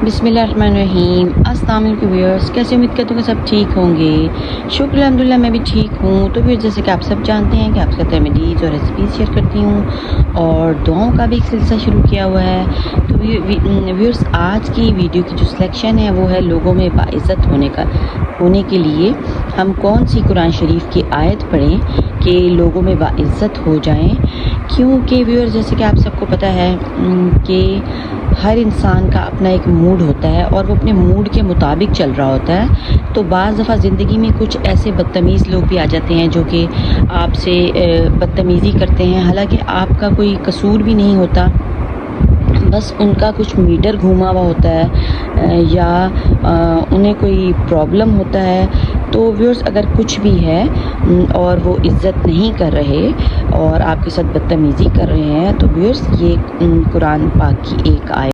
बिस्मिल्लाहिर्रहमानिर्रहीम। अस्सलाम वालेकुम व्यूअर्स, कैसे उम्मीद करती हूँ कि सब ठीक होंगे। शुक्र अल्हम्दुलिल्लाह मैं भी ठीक हूँ। तो फिर जैसे कि आप सब जानते हैं कि आपके साथ रेमेडीज़ और रेसिपीज़ शेयर करती हूँ और दुआओं का भी एक सिलसिला शुरू किया हुआ है। तो व्यूअर्स, आज की वीडियो की जो सिलेक्शन है वो है लोगों में बाइज़्ज़त होने के लिए हम कौन सी कुरान शरीफ की आयत पढ़ें कि लोगों में बाइज़्ज़त हो जाएं। क्योंकि व्यूअर्स, जैसे कि आप सबको पता है कि हर इंसान का अपना एक मूड होता है और वो अपने मूड के मुताबिक चल रहा होता है। तो बाज़ दफ़ा ज़िंदगी में कुछ ऐसे बदतमीज़ लोग भी आ जाते हैं जो कि आपसे बदतमीज़ी करते हैं, हालांकि आपका कोई कसूर भी नहीं होता, बस उनका कुछ मीटर घूमा हुआ होता है या उन्हें कोई प्रॉब्लम होता है। तो व्यूअर्स, अगर कुछ भी है और वो इज़्ज़त नहीं कर रहे और आपके साथ बदतमीज़ी कर रहे हैं, तो व्यूअर्स ये कुरान पाक की एक आयत